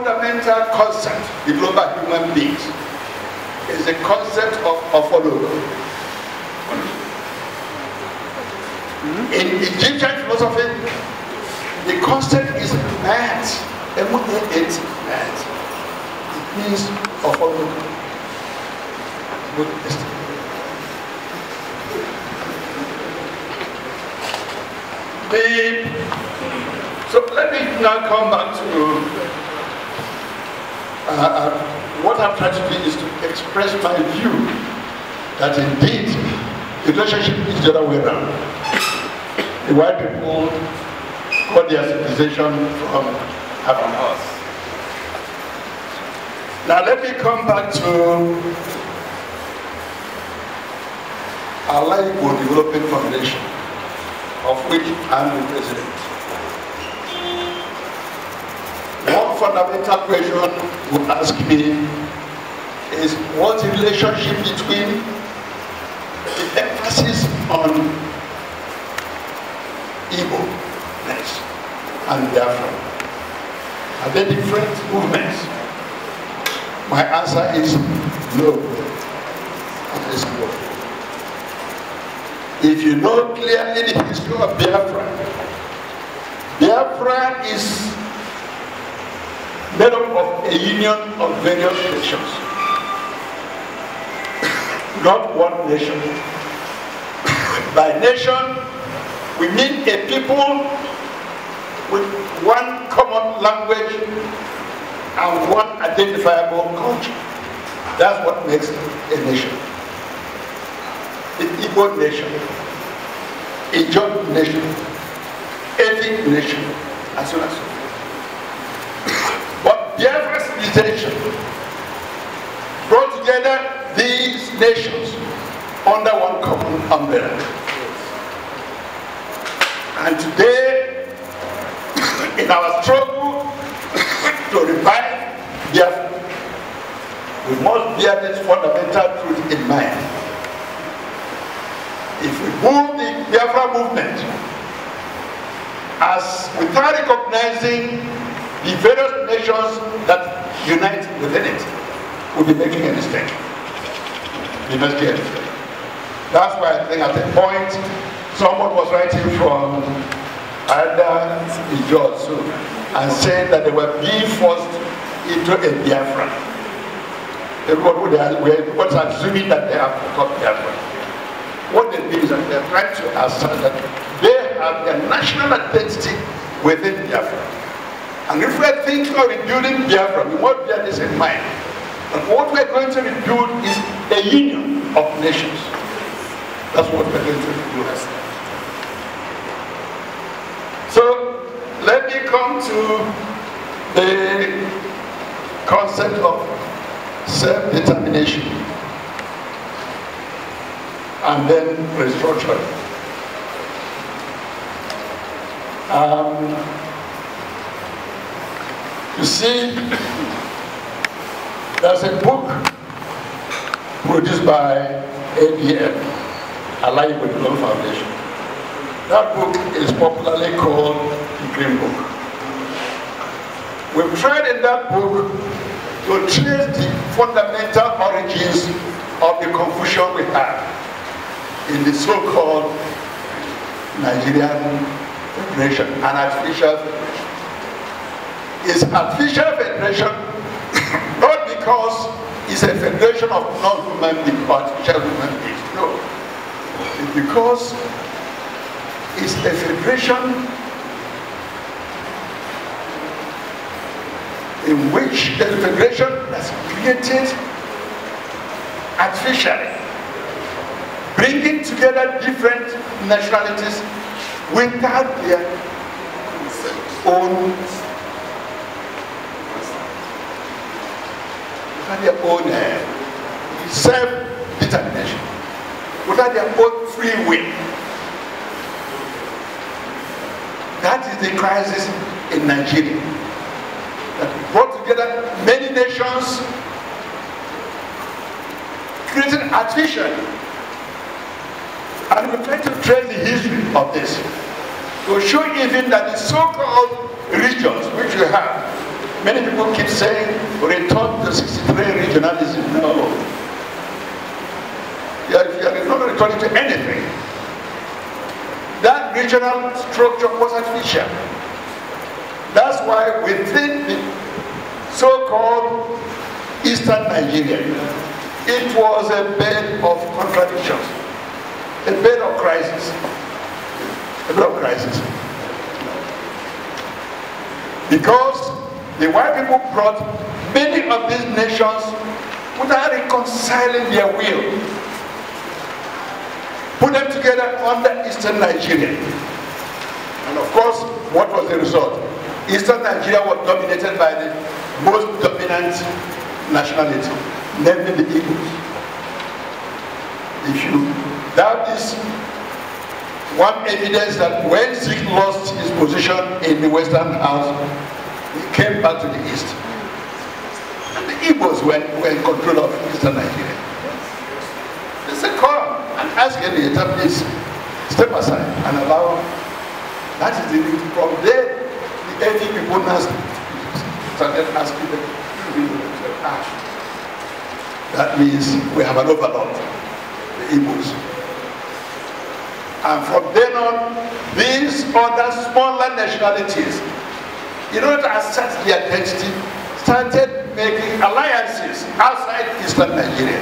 fundamental concept in global human beings is the concept of follow. In Egyptian philosophy, the concept is mat, M-A-T, mat. It means of follow. So let me now come back to what I'm trying to do is to express my view that indeed the relationship is the other way around. The white people got their civilization from us. Now let me come back to our Igbo Development Foundation, of which I'm the president. One fundamental question would ask me is what's the relationship between the emphasis on Igbo-ness and Biafra? Are they different movements? My answer is no. If you know clearly the history of Biafra, Biafra is made up of a union of various nations, not one nation. By nation, we mean a people with one common language and one identifiable culture. That's what makes a nation. The Igbo nation, a Ijaw nation, ethnic nation, and so on and so forth. But Biafra civilization brought together these nations under one common umbrella. And today, in our struggle to revive Biafra, we must bear this fundamental truth in mind. If we move the Biafra movement as without recognizing the various nations that unite within it, we'll be making a mistake. That's why I think at a point someone was writing from either Ijaw and saying that they were being forced into a Biafra. Everybody was assuming that they have got Biafra. What they mean is that they're trying to assert that they have their national identity within Biafra. And if we're thinking of rebuilding Biafra, we must bear this in mind. And what we're going to rebuild is a union of nations. That's what we're going to rebuild. So let me come to the concept of self-determination and then restructuring. You see, there's a book produced by ABM, Allied with Global Foundation. That book is popularly called the Green Book. We've tried in that book to trace the fundamental origins of the confusion we have in the so-called Nigerian Federation, an artificial federation. It's artificial federation not because it's a federation of non-human beings or artificial human beings, no. It's because it's a federation in which the federation that's created artificially, bringing together different nationalities without their own self-determination, without their own free will. That is the crisis in Nigeria. That brought together many nations, created artificially. And we try to trace the history of this to show even that the so-called regions which we have Many people keep saying, return to 63 regionalism. No. You're not returning to anything. That regional structure was artificial. That's why within the so-called Eastern Nigeria, it was a bed of contradictions, a bed of crisis, a bed of crisis. Because the white people brought many of these nations without reconciling their will, put them together under Eastern Nigeria. And of course, what was the result? Eastern Nigeria was dominated by the most dominant nationality, namely the Igbos. If you doubt this, one evidence that when Zik lost his position in the Western House, he came back to the East. And the Igbos were in control of Eastern Nigeria. They said, come and ask Elieta, please step aside and allow. That is the from there, the 80 people now started asking them, that means we have an overlord, the Igbos. And from then on, these other smaller nationalities, in order to assert their identity, started making alliances outside Eastern Nigeria.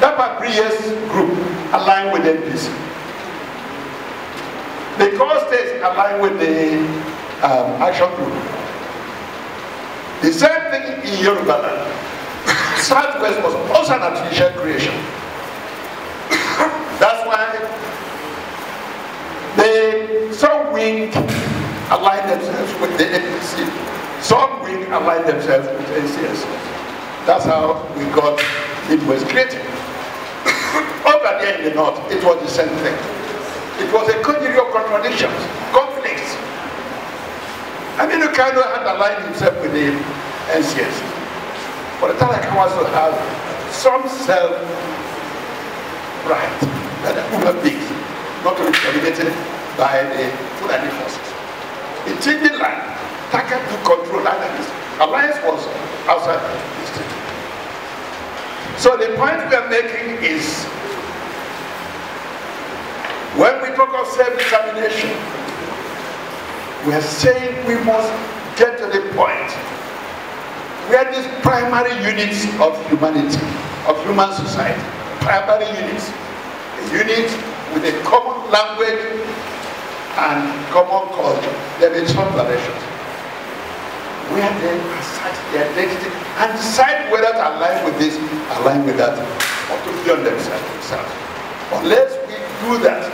That Papria's group aligned with NPC. The core states aligned with the action group. The same thing in Yoruba land. Southwest was also an artificial creation. That's why some wing aligned themselves with the NPC, some wing aligned themselves with NCS. That's how we got it was created. Over there in the north, it was the same thing. It was a conjury of contradictions, conflicts. Kano had aligned himself with the NCS. But the Talaka also had some self-right that the human beings, not to be dominated by the Fulani forces. In Chizzy land, Taka took control, and this alliance was outside the state. So the point we are making is, when we talk of self-determination, we are saying we must get to the point where these primary units of humanity, of human society, primary units, a unit with a common language and common culture, there will be some directions, where they assert their identity and decide whether to align with this, align with that, or to beyond themselves. Unless we do that,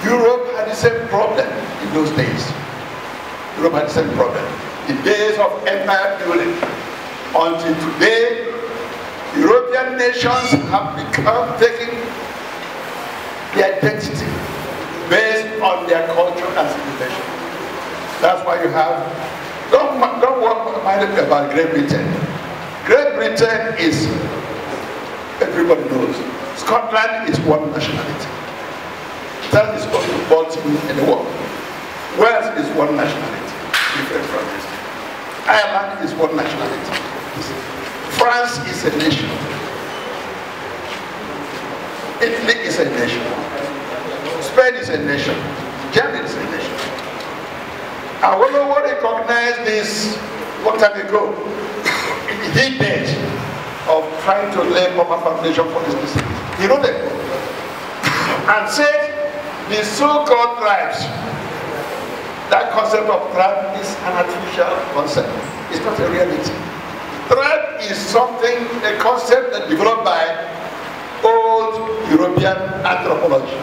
Europe had the same problem in those days. Europe had the same problem. The days of empire building. Until today, European nations have become taking their identity based on their culture and civilization. That's why you have, don't mind about Great Britain. Great Britain is, everybody knows, Scotland is one nationality. That is what the ball team in the world. Wales is one nationality, different from this. Ireland is one nationality. France is a nation. Italy is a nation. Spain is a nation. Germany is a nation. I wonder what recognized this long time ago in the heat days of trying to lay proper foundation for this disease. You know that? And said, the so-called tribes, that concept of tribe is an artificial concept. It's not a reality. Tribe is something, a concept that developed by old European anthropology.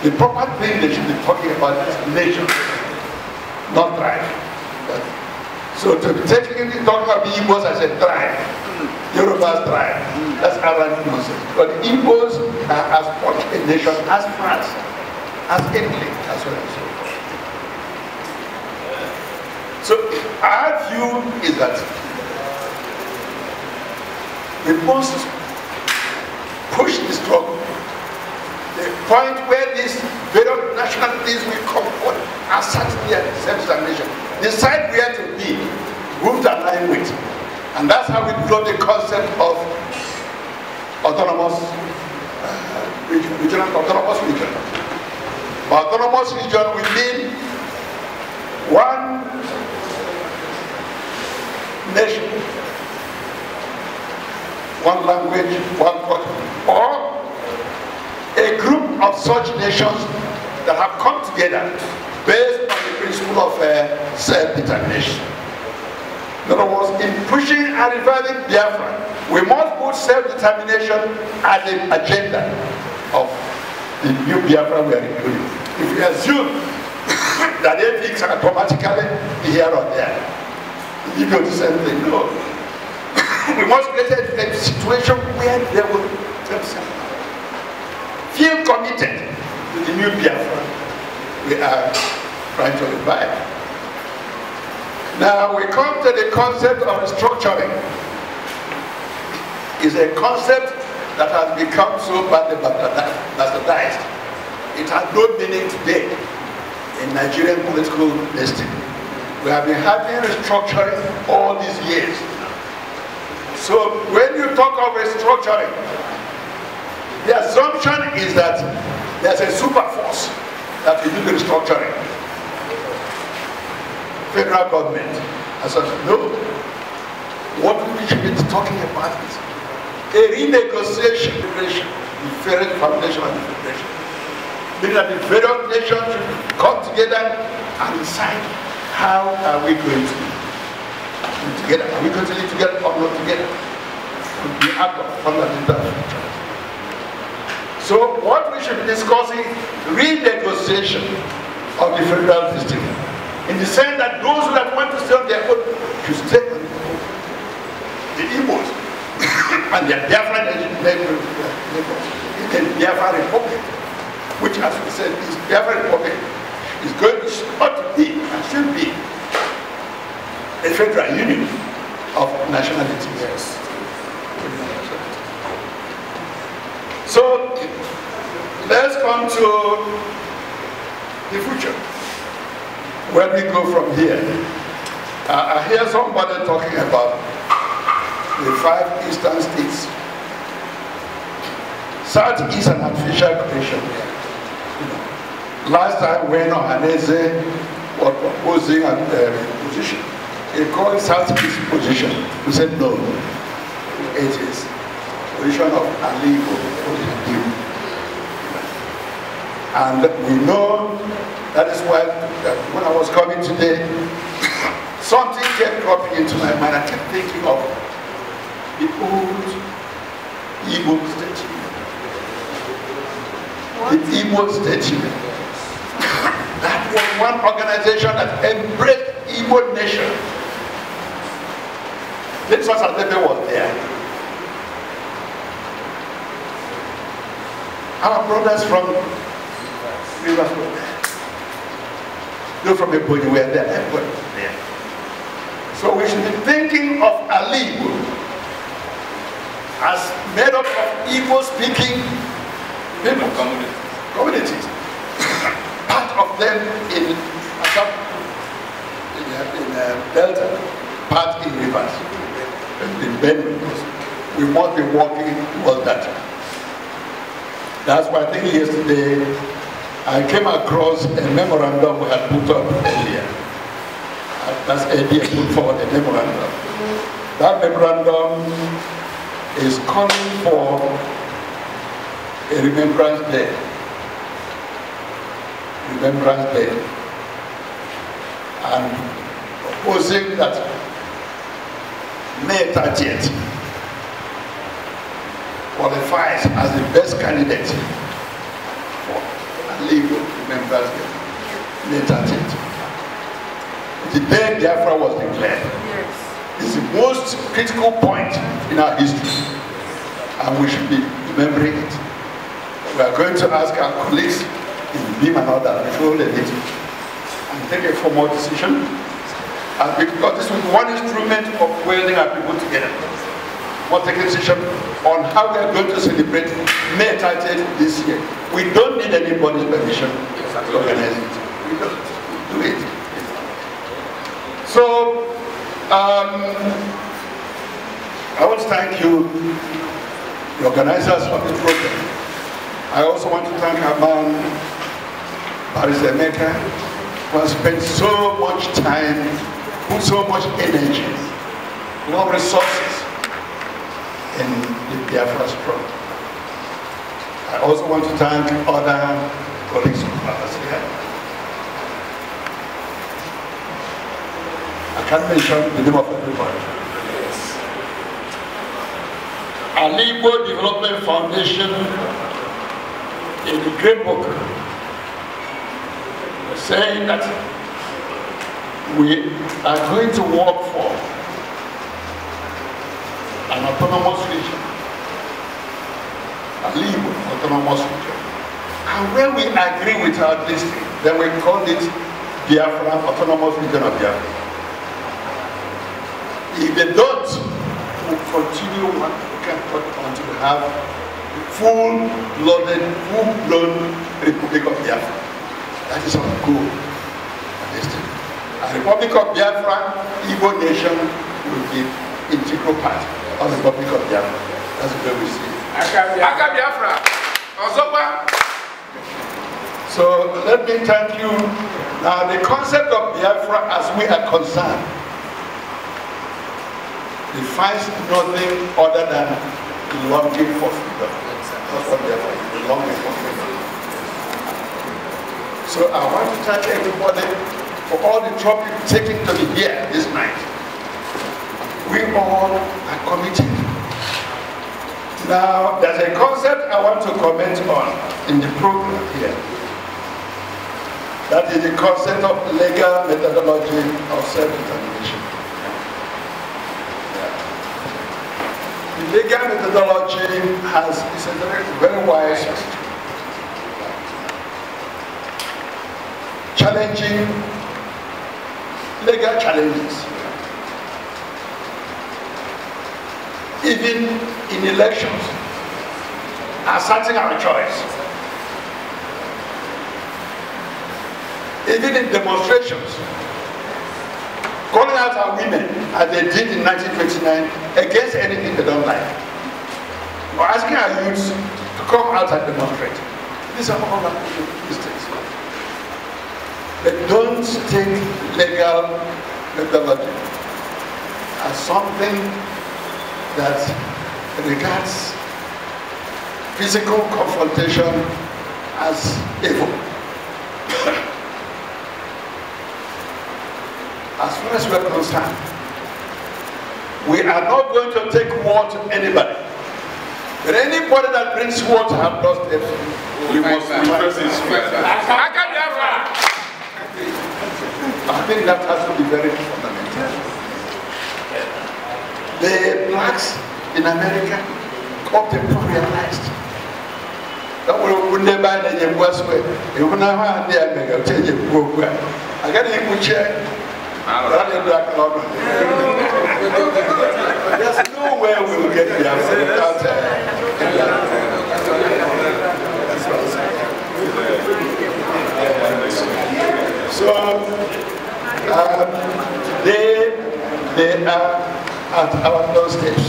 The proper thing they should be talking about is nation, not tribe. So to be talking about the Igbos as a tribe, Yoruba's tribe, that's Arab nonsense. But the Igbos are as much a nation as France, as Italy, as well and so forth. So our view is that we must push the struggle. The point where these various nationalities will come forward and assert their self-determination. decide where to be, root and language. And that's how we develop the concept of autonomous region, autonomous region. By autonomous region, we mean one nation, one language, one culture, or a group of such nations that have come together based on the principle of self-determination. In other words, in pushing and reviving Biafra, we must put self-determination as the agenda of the new Biafra we are including. If we assume that ethics are automatically here or there, you do the same thing. No. We must create a situation where they will feel committed to the new Biafra we are trying to revive. Now we come to the concept of restructuring. It's a concept that has become so badly bastardized. It has no meaning today in Nigerian political destiny. We have been having restructuring all these years. So when you talk of restructuring, the assumption is that there's a super force that will do the restructuring. Federal government. As I said, no. What we should be talking about is a renegotiation, the federal foundation and the federation. Meaning that the federal nations should come together and decide how are we going to live together. Are we going to live together or not together? Could be out of fundamental future. So what we should be discussing, renegotiation of the federal system. In the sense that those that want to stay on their own should stay on their own. The Igbos and their Biafra neighbors in the Biafra Republic, which, as we said, this Biafra Republic is going to ought to be and should be a federal union of nationalities. Yes. So let's come to the future. Where we go from here? I hear somebody talking about the 5 eastern states. South is an artificial creation. Last time when Ohaneze was proposing a position, he called Southeast position. We said no, it is position of illegal. And we know that is why when I was coming today, something kept cropping into my mind. I kept thinking of the old Igbo state. The Igbo state. That was one organization that embraced Igbo nation. This was there. Our brothers from Rivers were there. Those from Ebonyi were there. Everybody was there. So we should be thinking of Ali as made up of Igbo-speaking people, communities. Part of them in Delta, part in Rivers, in Benue. We must be working towards that. That's why I think yesterday I came across a memorandum we had put up earlier. That's idea put forward a memorandum. That memorandum is calling for a remembrance day. Remembrance Day. And proposing that May 30th qualifies as the best candidate for a legal Remembrance Day. May 30th. The day Biafra was declared. It's the most critical point in our history, and we should be remembering it. We are going to ask our colleagues in BIM and others before they meet and take a formal decision, and because this is one instrument of welding our people together. We'll take a decision on how we are going to celebrate May 30th this year. We don't need anybody's permission to organize it. We don't do it. So, I want to thank you, the organizers of the program. I also want to thank our man, Barrister Emeka, who has spent so much time, put so much energy, a lot of resources in the Biafra struggle. I also want to thank other colleagues of ours here. I can't mention the name of everybody. Igbo Development Foundation, in the Great Book, saying that we are going to work for an autonomous region, Igbo autonomous region. And when we agree with our district, then we call it Biafra, autonomous region of Biafra. If they don't, we'll continue until we have full-blown Republic of Biafra. That is our goal. A Republic of Biafra, Igbo nation will be integral part of the Republic of Biafra. That's the way we see it. Aka Biafra. So let me thank you. Now the concept of Biafra as we are concerned defines nothing other than longing for freedom. That's what Biafra is, longing for freedom. So I want to thank everybody for all the trouble taken to be here this night. We all are committed. Now, there's a concept I want to comment on in the program here. That is the concept of legal methodology of self-determination. The legal methodology is a very wise, challenging legal challenges. Even in elections, asserting our choice. Even in demonstrations, calling out our women, as they did in 1929, against anything they don't like. Or asking our youths to come out and demonstrate. These are all our mistakes. But don't take legal methodology as something that regards physical confrontation as evil. As far as we're concerned, we are not going to take war to anybody. But anybody that brings war to have lost everything, we must reverse this. I think that has to be very fundamental. The blacks in America often realized that we would never buy the West way. You would never have the America change the program. I got a good chair. There's no way we will get there without so they are at our doorsteps.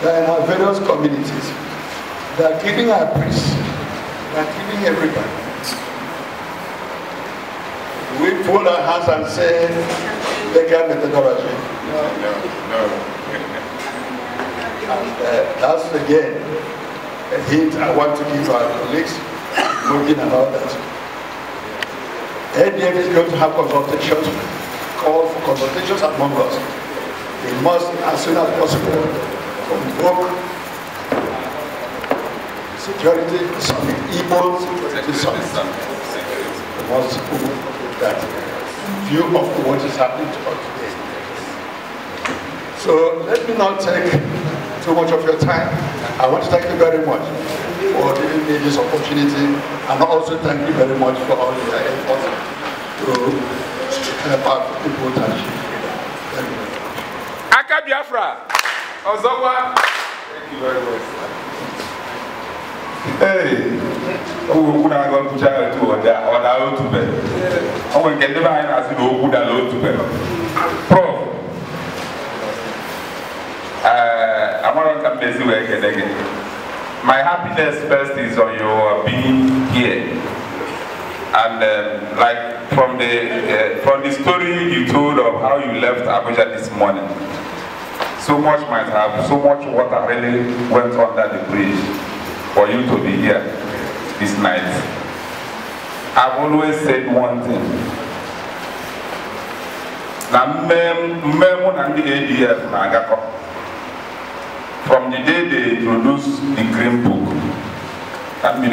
They are in our various communities. They are killing our priests. They are killing everybody. We pull our hands and say, legal methodology. No. And that's again a hint I want to give our colleagues looking about that. ADF is going to have consultations, call for consultations among us. We must, as soon as possible, convoke security summit, Igbo security summit. We must that view of what is happening to us today. So let me not take too much of your time. I want to thank you very much for giving me this opportunity, and also thank you very much for all your efforts to help out people to achieve freedom. Thank you very much. Aka Biafra, Ozowa. Thank you very much. Hey. who na go to charity or that to bed. I will get the line as you know, good and to bed. Prof, I'm not going to busy work again. My happiness first is on your being here. And like from the story you told of how you left Abuja this morning, so much might have, so much water really went under the bridge for you to be here this night. I've always said one thing. From the day they introduced the Green Book, and